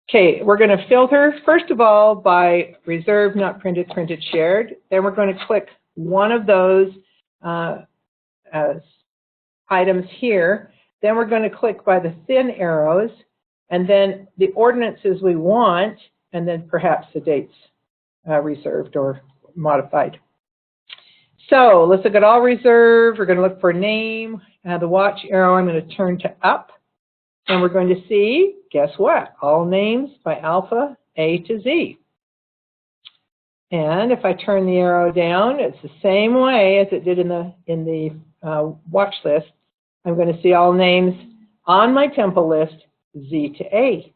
[SPEAKER 1] Okay, we're going to filter, first of all, by reserved, not printed, printed, shared. Then we're going to click one of those items here. Then we're going to click by the thin arrows, and then the ordinances we want, and then perhaps the dates reserved or modified. So let's look at all reserved. We're going to look for name. The watch arrow I'm going to turn to up. And we're going to see, guess what? All names by alpha A to Z. And if I turn the arrow down, it's the same way as it did in the watch list. I'm going to see all names on my temple list, Z to A.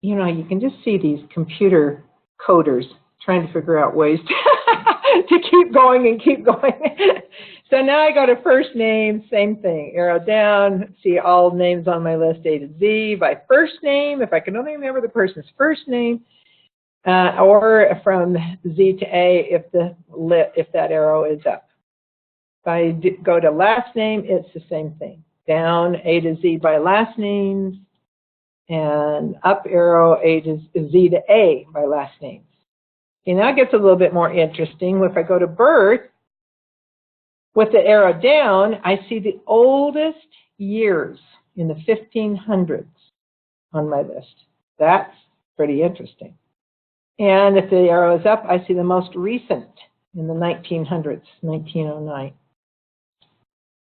[SPEAKER 1] You know, you can just see these computer coders trying to figure out ways to keep going and keep going. So now I go to first name, same thing. Arrow down, see all names on my list, A to Z, by first name, if I can only remember the person's first name, or from Z to A if that arrow is up. If I go to last name, it's the same thing. Down, A to Z by last names, and up arrow, A to Z to A by last names. Okay, now it gets a little bit more interesting. If I go to birth, with the arrow down, I see the oldest years in the 1500s on my list. That's pretty interesting. And if the arrow is up, I see the most recent in the 1900s, 1909.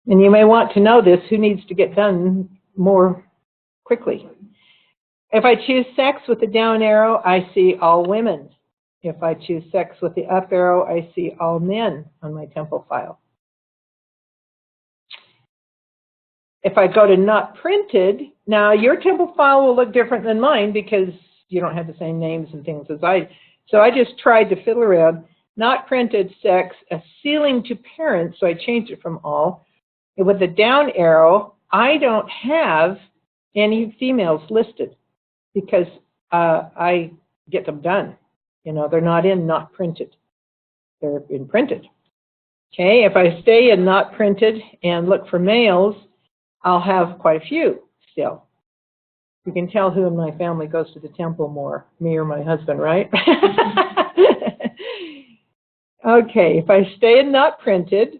[SPEAKER 1] And you may want to know this, who needs to get done more quickly. If I choose sex with the down arrow, I see all women. If I choose sex with the up arrow, I see all men on my temple file. If I go to not printed, now your temple file will look different than mine because you don't have the same names and things as I. So I just tried to fiddle around. Not printed, sex, a sealing to parents, so I changed it from all. And with the down arrow, I don't have any females listed because I get them done. You know, they're not in not printed. They're in printed. Okay, if I stay in not printed and look for males, I'll have quite a few still. You can tell who in my family goes to the temple more, me or my husband, right? Okay, if I stay in not printed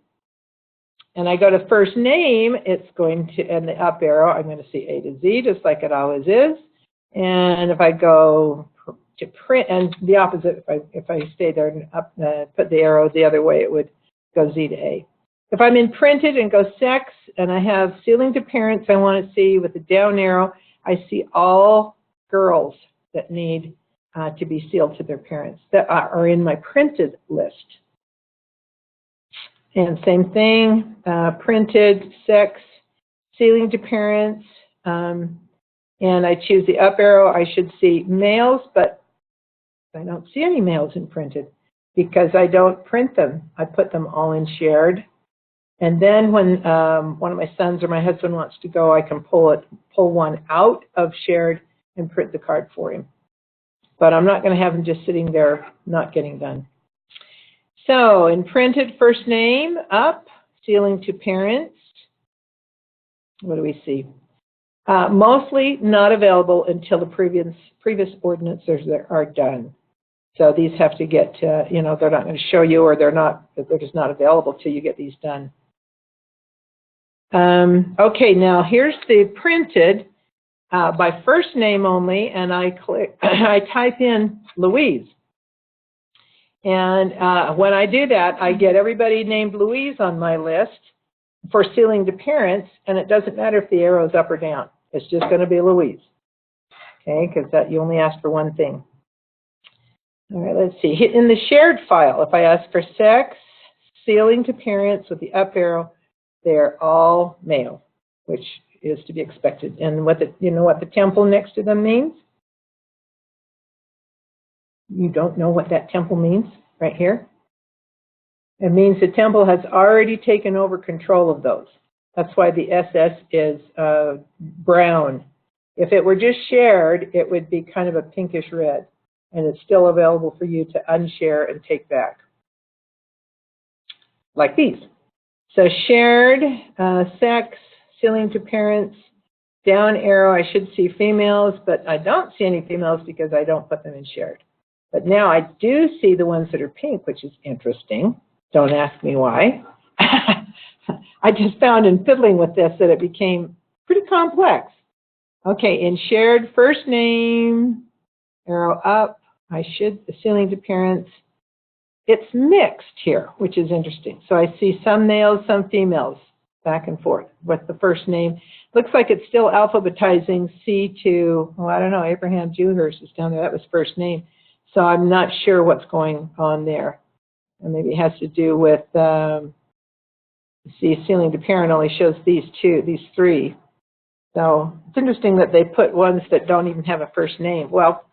[SPEAKER 1] and I go to first name, it's going to, and the up arrow, I'm going to see A to Z, just like it always is. And if I go to print, and the opposite, if I stay there and up, put the arrow the other way, it would go Z to A. If I'm in printed and go sex, and I have sealing to parents, I want to see with the down arrow, I see all girls that need to be sealed to their parents that are in my printed list. And same thing, printed, sex, sealing to parents, and I choose the up arrow, I should see males, but I don't see any males in printed because I don't print them. I put them all in shared. And then when one of my sons or my husband wants to go, I can pull one out of shared and print the card for him. But I'm not going to have him just sitting there not getting done. So in printed, first name up, sealing to parents. What do we see? Mostly not available until the previous ordinances are done. So these have to get, they're not going to show you, or they're just not available till you get these done. Okay, now here's the printed by first name only, and I type in Louise. And when I do that, I get everybody named Louise on my list for sealing to parents, and it doesn't matter if the arrow is up or down. It's just going to be Louise, okay, because you only ask for one thing. All right, let's see. In the shared file, if I ask for sex, sealing to parents with the up arrow, they're all male, which is to be expected. And you know what the temple next to them means? You don't know what that temple means right here? It means the temple has already taken over control of those. That's why the SS is brown. If it were just shared, it would be kind of a pinkish red, and it's still available for you to unshare and take back, like these. So shared, sex, sealing to parents, down arrow, I should see females, but I don't see any females because I don't put them in shared. But now I do see the ones that are pink, which is interesting. Don't ask me why. I just found in fiddling with this that it became pretty complex. Okay, in shared, first name, arrow up, sealing to parents. It's mixed here, which is interesting. So I see some males, some females, back and forth with the first name. Looks like it's still alphabetizing C to, I don't know, Abraham Dewhurst is down there. That was first name. So I'm not sure what's going on there. And maybe it has to do with, sealing to parent only shows these three. So it's interesting that they put ones that don't even have a first name. Well,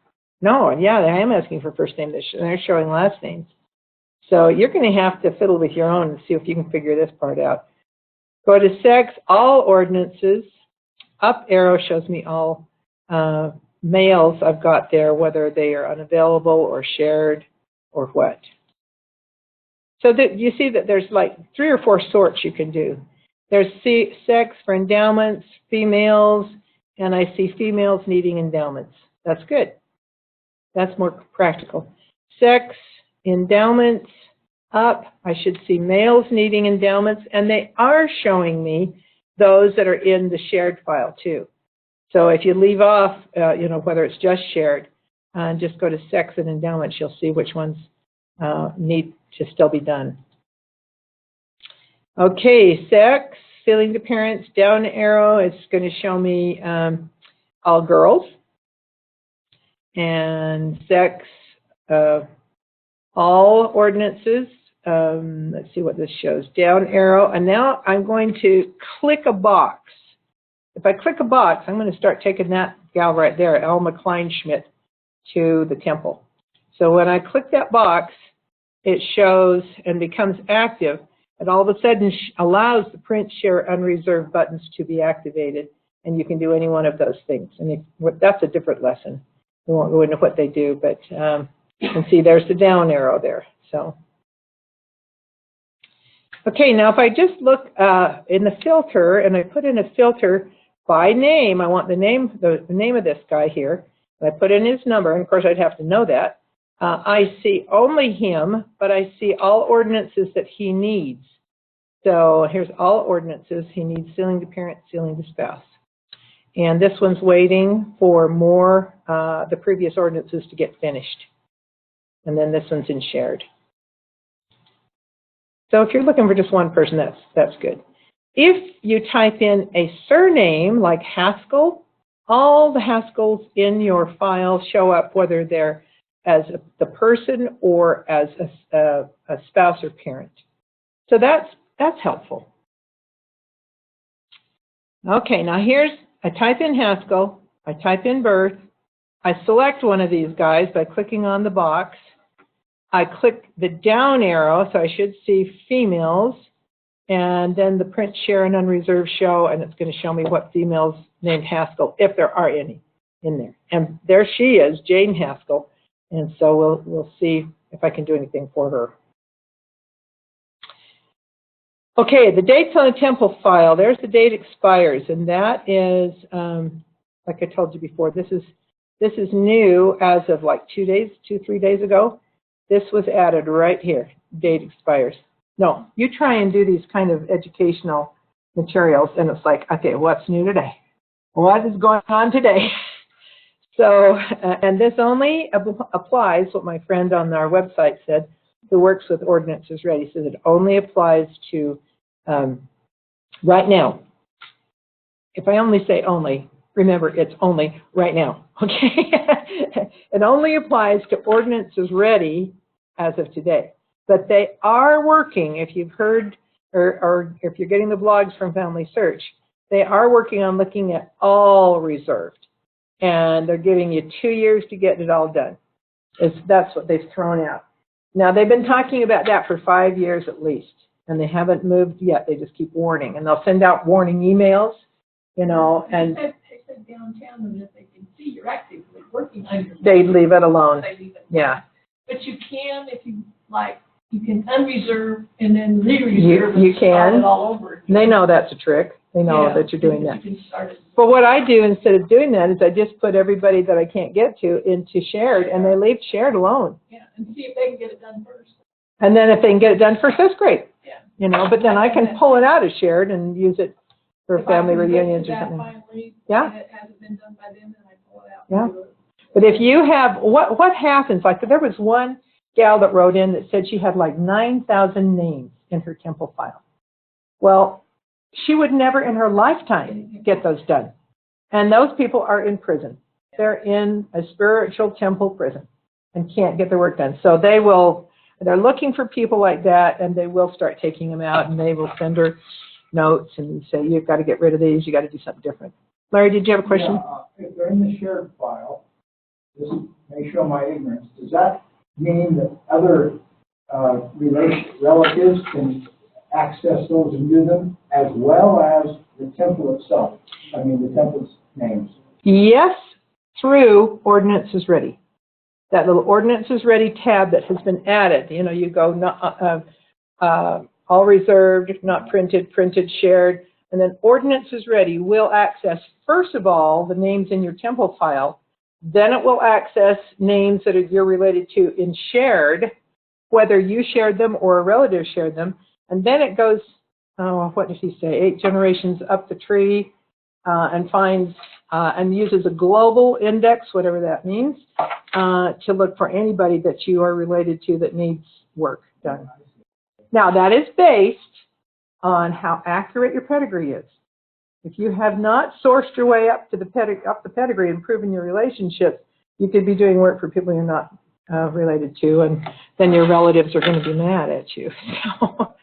[SPEAKER 1] no, yeah, I am asking for first name. They're showing last names. So you're going to have to fiddle with your own and see if you can figure this part out. Go to sex, all ordinances. Up arrow shows me all males I've got there, whether they are unavailable or shared or what. So you see that there's like 3 or 4 sorts you can do. There's sex for endowments, females, and I see females needing endowments. That's good. That's more practical. Sex, endowments, up, I should see males needing endowments, and they are showing me those that are in the shared file too. So if you leave off, whether it's just shared, and just go to sex and endowments, you'll see which ones need to still be done. Okay, sex, sealing to parents, down arrow, it's going to show me all girls. And sex, all ordinances. Let's see what this shows. Down arrow, and now I'm going to click a box. If I click a box, I'm going to start taking that gal right there, Elma Kleinschmidt, to the temple. So when I click that box, it shows and becomes active, and all of a sudden allows the print, share, unreserved buttons to be activated, and you can do any one of those things. And that's a different lesson. We won't go into what they do, but you can see there's the down arrow there. So, okay, now if I just look in the filter, and I put in a filter by name, I want the name of this guy here, and I put in his number, and of course I'd have to know that. I see only him, but I see all ordinances that he needs. So here's all ordinances. He needs sealing to parent, sealing to spouse. And this one's waiting for more, the previous ordinances to get finished. And then this one's in shared. So if you're looking for just one person, that's good. If you type in a surname like Haskell, all the Haskells in your file show up, whether they're as the person or as a spouse or parent. So that's helpful. Okay, now I type in Haskell, I type in birth, I select one of these guys by clicking on the box, I click the down arrow, so I should see females, and then the print, share, and unreserved show, and it's going to show me what females named Haskell, if there are any in there. And there she is, Jane Haskell. And so we'll see if I can do anything for her. Okay, the dates on the temple file. There's the date expires, and that is, like I told you before, this is new as of like 3 days ago. This was added right here. Date expires. No, you try and do these kind of educational materials, and it's like, okay, what's new today? What is going on today? So, and this only applies, what my friend on our website said, who works with ordinances ready, says it only applies to right now. If I only say only, remember it's only right now, okay? It only applies to ordinances ready as of today. But they are working, if you've heard, or if you're getting the blogs from Family Search, they are working on looking at all reserved. And they're giving you 2 years to get it all done. That's what they've thrown out. Now, they've been talking about that for 5 years at least, and they haven't moved yet. They just keep warning, and they'll send out warning emails, you know, and
[SPEAKER 2] They said downtown, and if they can see you're actively working on your.
[SPEAKER 1] they leave it alone.
[SPEAKER 2] They leave it.
[SPEAKER 1] Yeah.
[SPEAKER 2] But you can, if you like, you can unreserve and then re-reserve
[SPEAKER 1] You
[SPEAKER 2] and start
[SPEAKER 1] can.
[SPEAKER 2] it all over again.
[SPEAKER 1] They know that's a trick. They know
[SPEAKER 2] Yeah,
[SPEAKER 1] that you're doing that.
[SPEAKER 2] You can start it.
[SPEAKER 1] But what I do instead of doing that is I just put everybody that I can't get to into shared, and they leave shared alone.
[SPEAKER 2] Yeah, and see if they can get it done first.
[SPEAKER 1] And then if they can get it done first, that's great.
[SPEAKER 2] Yeah.
[SPEAKER 1] You know, but then I can pull it out of shared and use it for
[SPEAKER 2] If
[SPEAKER 1] family
[SPEAKER 2] I can get
[SPEAKER 1] reunions
[SPEAKER 2] to
[SPEAKER 1] or
[SPEAKER 2] that
[SPEAKER 1] something.
[SPEAKER 2] finally,
[SPEAKER 1] Yeah.
[SPEAKER 2] and it hasn't been done by then, then I pull it out.
[SPEAKER 1] Yeah.
[SPEAKER 2] And do it.
[SPEAKER 1] But if you have, what happens, like there was one gal that wrote in that said she had like 9,000 names in her temple file. Well, she would never in her lifetime get those done. And those people are in prison. They're in a spiritual temple prison and can't get their work done. So they're looking for people like that, and they will start taking them out, and they will send her notes and say, you've got to get rid of these, you got to do something different. Larry, did you have a question?
[SPEAKER 4] Yeah, if they're in the shared file, this may show my ignorance. Does that mean that other relatives can access those and do them, as well as the temple itself? I mean, the temple's names.
[SPEAKER 1] Yes, through Ordinances Ready. That little Ordinances Ready tab that has been added. You know, you go all reserved, not printed, printed, shared, and then Ordinances Ready will access, first of all, the names in your temple file. Then it will access names that you're related to in shared, whether you shared them or a relative shared them. And then it goes, what did he say, 8 generations up the tree, and finds and uses a global index, whatever that means, to look for anybody that you are related to that needs work done. Now, that is based on how accurate your pedigree is. If you have not sourced your way up to the pedigree and proven your relationship, you could be doing work for people you're not related to, and then your relatives are going to be mad at you. So,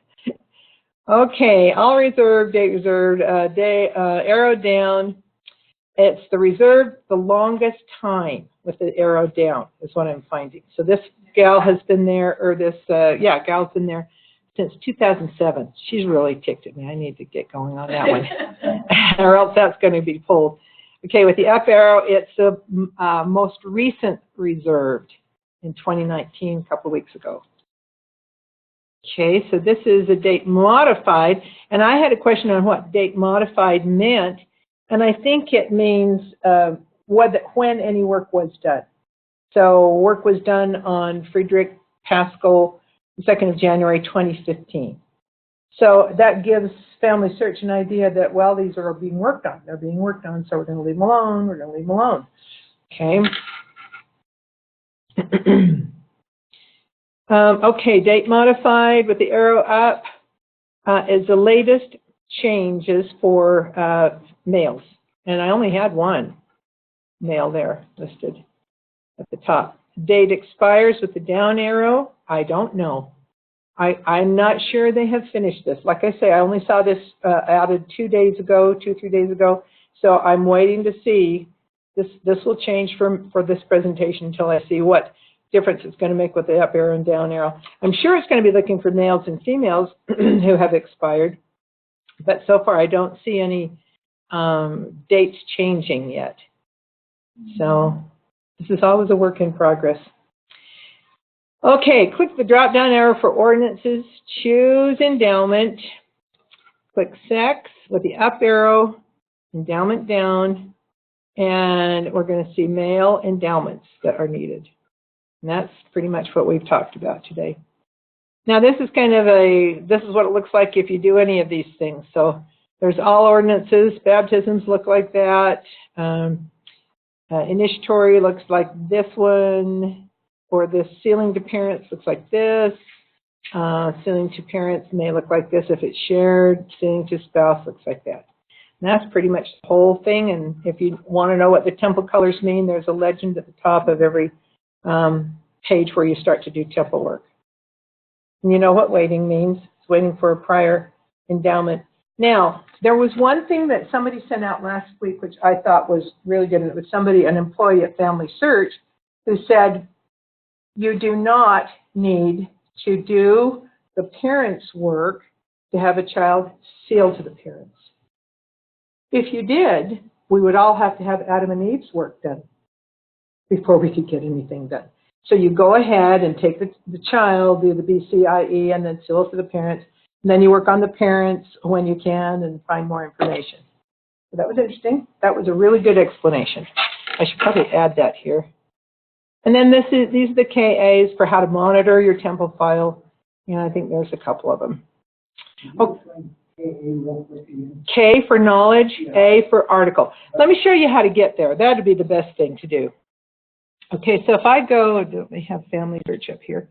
[SPEAKER 1] okay, all reserved, date reserved, arrow down. It's the reserved the longest time with the arrow down is what I'm finding. So this gal has been there, or this, gal's been there since 2007. She's really ticked at me. I need to get going on that one, or else that's going to be pulled. Okay, with the up arrow, it's the most recent reserved in 2019, a couple of weeks ago. Okay, so this is a date modified, and I had a question on what date modified meant, and I think it means when any work was done. So work was done on Friedrich Paschal, the 2nd of January, 2015. So that gives Family Search an idea that, well, these are being worked on. They're being worked on, so we're going to leave them alone. We're going to leave them alone. Okay. Okay, date modified with the arrow up is the latest changes for males. And I only had one male there listed at the top. Date expires with the down arrow. I don't know. I'm not sure they have finished this. Like I say, I only saw this added 2 3 days ago. So I'm waiting to see. This will change for this presentation until I see what difference it's going to make with the up arrow and down arrow. I'm sure it's going to be looking for males and females who have expired. But so far, I don't see any dates changing yet. So this is always a work in progress. Okay, click the drop-down arrow for ordinances. Choose endowment. click sex with the up arrow, endowment down, and we're going to see male endowments that are needed. And that's pretty much what we've talked about today. Now this is this is what it looks like if you do any of these things. So there's all ordinances, baptisms look like that, initiatory looks like this one, or this sealing to parents looks like this. Sealing to parents may look like this if it's shared. Sealing to spouse looks like that. And that's pretty much the whole thing. And if you want to know what the temple colors mean, there's a legend at the top of every page where you start to do temple work. And you know what waiting means. It's waiting for a prior endowment. Now, there was one thing that somebody sent out last week, which I thought was really good. And it was somebody, an employee at Family Search, who said, you do not need to do the parents' work to have a child sealed to the parents. If you did, we would all have to have Adam and Eve's work done before we could get anything done. So you go ahead and take the child, do the BCIE, and then seal it to the parents. And then you work on the parents when you can and find more information. So that was interesting. That was a really good explanation. I should probably add that here. And then these are the KAs for how to monitor your temple file. And I think there's a couple of them. Oh, K for knowledge, A for article. Let me show you how to get there. That would be the best thing to do. Okay, so if I go, we have Family Search up here.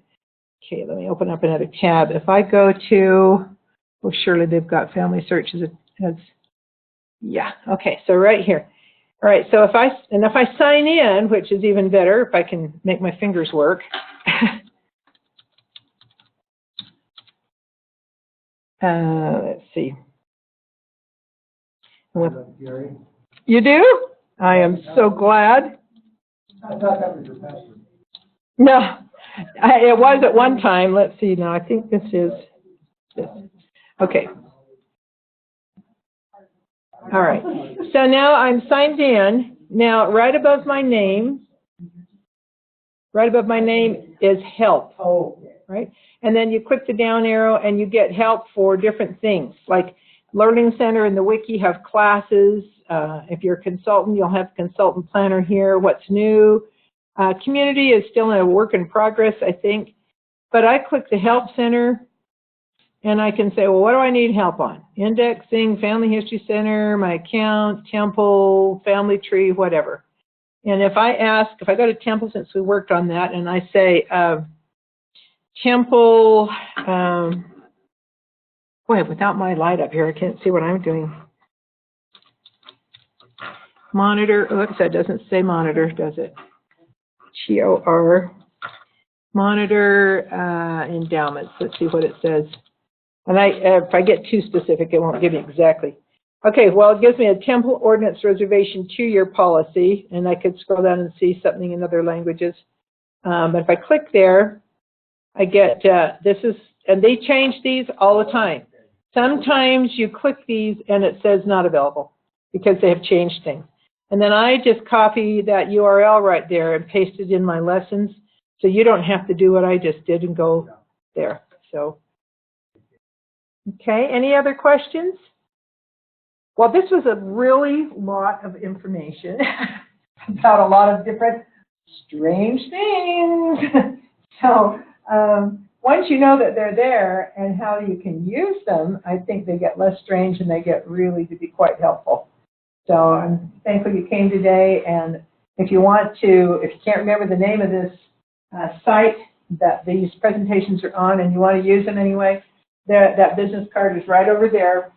[SPEAKER 1] Okay, let me open up another tab. If I go to, well, surely they've got Family Search as yeah, okay, so right here. All right, so if I sign in, which is even better, if I can make my fingers work. Let's see. You do? I am so glad.
[SPEAKER 4] I thought that was your pastor.
[SPEAKER 1] No, it was at one time. Let's see now. I think this is this. Okay. All right. So now I'm signed in. Now, right above my name is help.
[SPEAKER 4] Oh.
[SPEAKER 1] Right? And then you click the down arrow and you get help for different things. Like Learning Center and the Wiki have classes. If you're a consultant, you'll have consultant planner here. What's new? Community is still in a work in progress, I think. But I click the Help Center, and I can say, well, what do I need help on? Indexing, Family History Center, my account, Temple, Family Tree, whatever. And if I go to Temple, since we worked on that, and I say, Temple, boy, without my light up here, I can't see what I'm doing. Monitor, oops, that doesn't say monitor, does it? GOR, monitor endowments. Let's see what it says. And if I get too specific, it won't give me exactly. Okay, well, it gives me a temple ordinance reservation 2-year policy, and I could scroll down and see something in other languages. But if I click there, I get and they change these all the time. Sometimes you click these and it says not available because they have changed things. And then I just copy that URL right there and paste it in my lessons, so you don't have to do what I just did and go there. So, okay, any other questions? Well, this was a really lot of information about a lot of different strange things. So once you know that they're there and how you can use them, I think they get less strange and they get really to be quite helpful. So I'm thankful you came today, and if you can't remember the name of this site that these presentations are on and you want to use them anyway, that business card is right over there.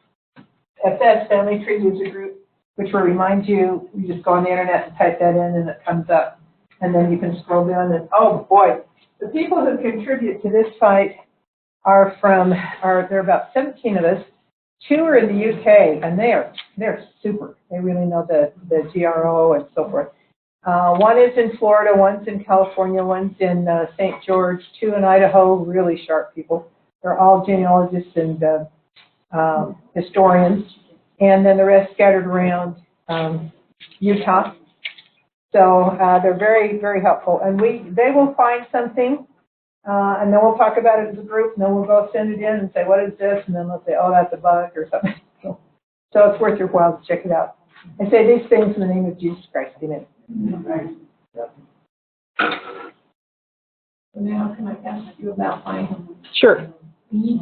[SPEAKER 1] It says Family Tree User Group, which will remind you, you just go on the internet and type that in and it comes up. And then you can scroll down and, oh boy, the people who contribute to this site there are about 17 of us. 2 are in the UK, and they're super. They really know the GRO and so forth. 1 is in Florida, 1's in California, 1's in St. George, 2 in Idaho, really sharp people. They're all genealogists and historians, and then the rest scattered around Utah. So they're very, very helpful. And they will find something And then we'll talk about it as a group, and then we'll go send it in and say, what is this? And then they'll say, oh, that's a bug or something. So it's worth your while to check it out. I say these things in the name of Jesus Christ. Amen.
[SPEAKER 2] So now can I ask you about my
[SPEAKER 1] Sure.
[SPEAKER 2] feed